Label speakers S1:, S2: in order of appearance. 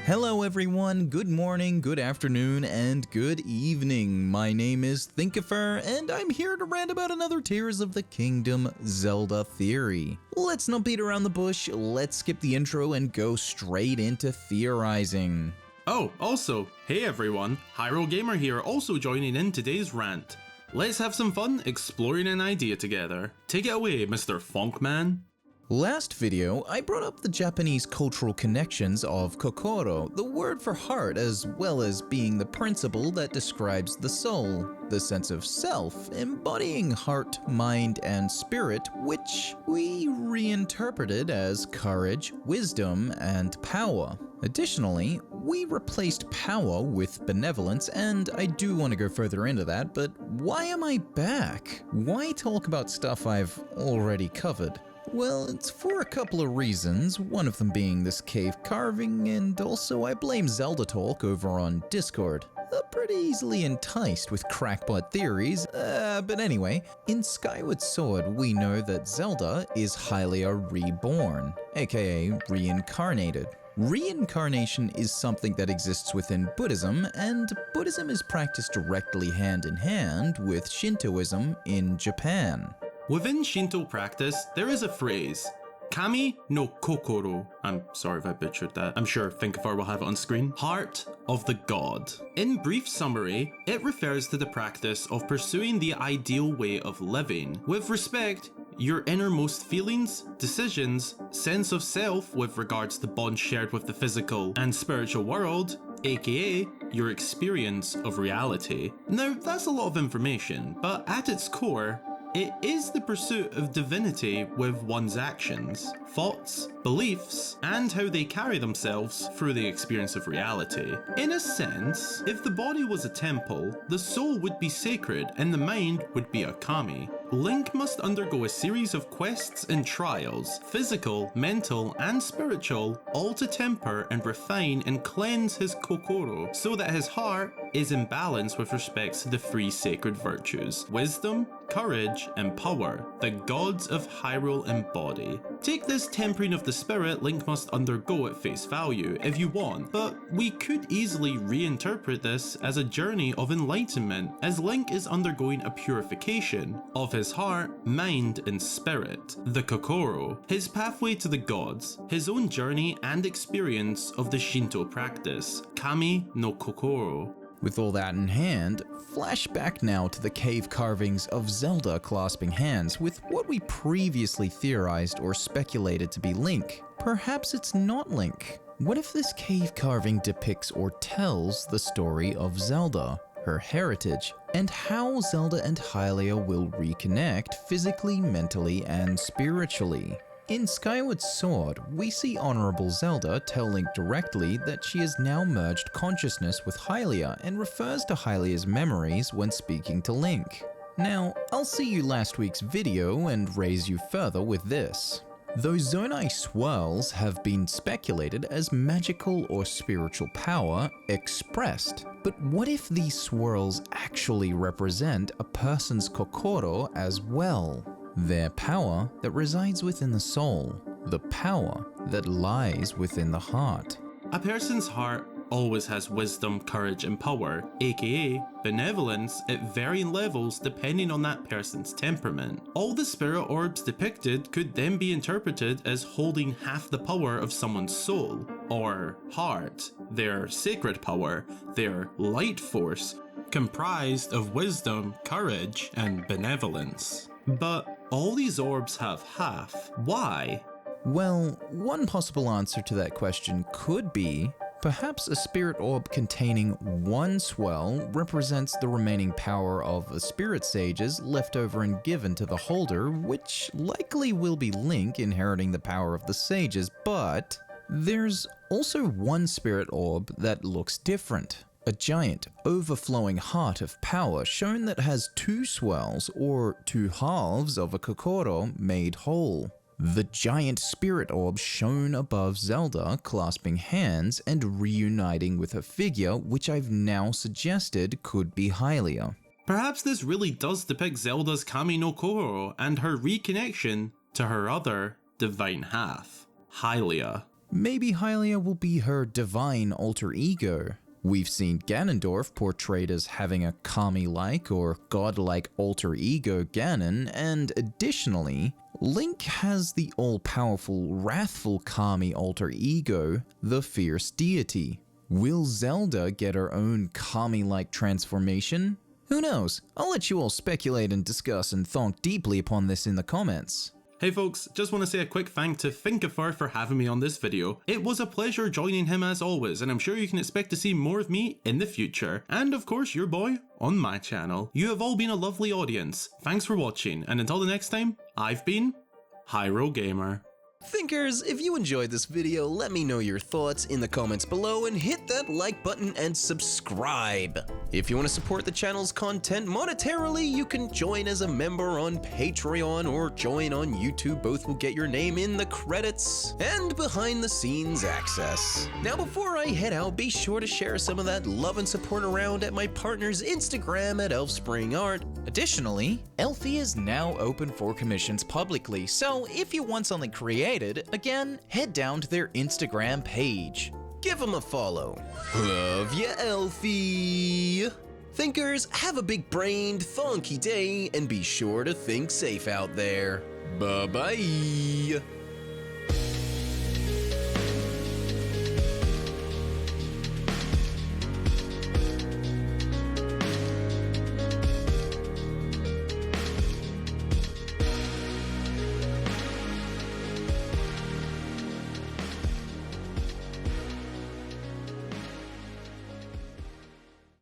S1: Hello everyone, good morning, good afternoon, and good evening. My name is Thinkafurr, and I'm here to rant about another Tears of the Kingdom Zelda Theory. Let's not beat around the bush, let's skip the intro and go straight into theorizing.
S2: Oh, also, hey everyone, Hyrule Gamer here, also joining in today's rant. Let's have some fun exploring an idea together. Take it away, Mr. Thonk Man.
S1: Last video, I brought up the Japanese cultural connections of kokoro, the word for heart, as well as being the principle that describes the soul, the sense of self, embodying heart, mind, and spirit, which we reinterpreted as courage, wisdom, and power. Additionally, we replaced power with benevolence, and I do want to go further into that, but why am I back? Why talk about stuff I've already covered? Well, it's for a couple of reasons, one of them being this cave carving, and also I blame Zelda TotK over on Discord. Pretty easily enticed with crackpot theories, but anyway, in Skyward Sword we know that Zelda is Hylia reborn, aka reincarnated. Reincarnation is something that exists within Buddhism, and Buddhism is practiced directly hand in hand with Shintoism in Japan.
S2: Within Shinto practice, there is a phrase, Kami no kokoro. I'm sorry if I butchered that. I'm sure Thinkafurr will have it on screen. Heart of the god. In brief summary, it refers to the practice of pursuing the ideal way of living. With respect, your innermost feelings, decisions, sense of self with regards to bonds shared with the physical and spiritual world, aka your experience of reality. Now, that's a lot of information, but at its core, it is the pursuit of divinity with one's actions, thoughts, beliefs, and how they carry themselves through the experience of reality. In a sense, if the body was a temple, the soul would be sacred and the mind would be a kami. Link must undergo a series of quests and trials, physical, mental, and spiritual, all to temper and refine and cleanse his kokoro so that his heart is in balance with respect to the three sacred virtues: wisdom, courage, and power, the gods of Hyrule embody. Take this tempering of the spirit Link must undergo at face value if you want, but we could easily reinterpret this as a journey of enlightenment, as Link is undergoing a purification of his heart, mind, and spirit, the kokoro, his pathway to the gods, his own journey and experience of the Shinto practice, Kami no kokoro.
S1: With all that in hand, flashback now to the cave carvings of Zelda clasping hands with what we previously theorized or speculated to be Link. Perhaps it's not Link. What if this cave carving depicts or tells the story of Zelda, her heritage, and how Zelda and Hylia will reconnect physically, mentally, and spiritually? In Skyward Sword, we see Honorable Zelda tell Link directly that she has now merged consciousness with Hylia and refers to Hylia's memories when speaking to Link. Now, I'll see you last week's video and raise you further with this. Those Zonai swirls have been speculated as magical or spiritual power expressed. But what if these swirls actually represent a person's kokoro as well? Their power that resides within the soul, the power that lies within the heart.
S2: A person's heart always has wisdom, courage, and power, aka benevolence, at varying levels depending on that person's temperament. All the spirit orbs depicted could then be interpreted as holding half the power of someone's soul, or heart, their sacred power, their light force, comprised of wisdom, courage, and benevolence. But all these orbs have half. Why?
S1: Well, one possible answer to that question could be, perhaps a spirit orb containing one swell represents the remaining power of the spirit sages left over and given to the holder, which likely will be Link inheriting the power of the sages, but there's also one spirit orb that looks different. A giant, overflowing heart of power shown that has two swells, or two halves of a kokoro made whole. The giant spirit orb shown above Zelda clasping hands and reuniting with her figure, which I've now suggested could be Hylia.
S2: Perhaps this really does depict Zelda's Kami no Kokoro and her reconnection to her other divine half, Hylia.
S1: Maybe Hylia will be her divine alter ego. We've seen Ganondorf portrayed as having a kami-like or godlike alter ego Ganon, and additionally, Link has the all-powerful, wrathful kami alter ego, the Fierce Deity. Will Zelda get her own kami-like transformation? Who knows? I'll let you all speculate and discuss and thonk deeply upon this in the comments.
S2: Hey folks, just want to say a quick thank to Thinkafurr for having me on this video. It was a pleasure joining him as always, and I'm sure you can expect to see more of me in the future. And of course your boy on my channel. You have all been a lovely audience. Thanks for watching, and until the next time, I've been Hyro Gamer.
S3: Thinkers, if you enjoyed this video, let me know your thoughts in the comments below and hit that like button and subscribe. If you want to support the channel's content monetarily, you can join as a member on Patreon or join on YouTube. Both will get your name in the credits and behind the scenes access. Now before I head out, be sure to share some of that love and support around at my partner's Instagram at ElfSpringArt.
S1: Additionally, Elfie is now open for commissions publicly, so if you want something created, again, head down to their Instagram page.
S3: Give them a follow. Love ya, Elfie. Thinkers, have a big-brained, thonky day, and be sure to think safe out there. Bye-bye.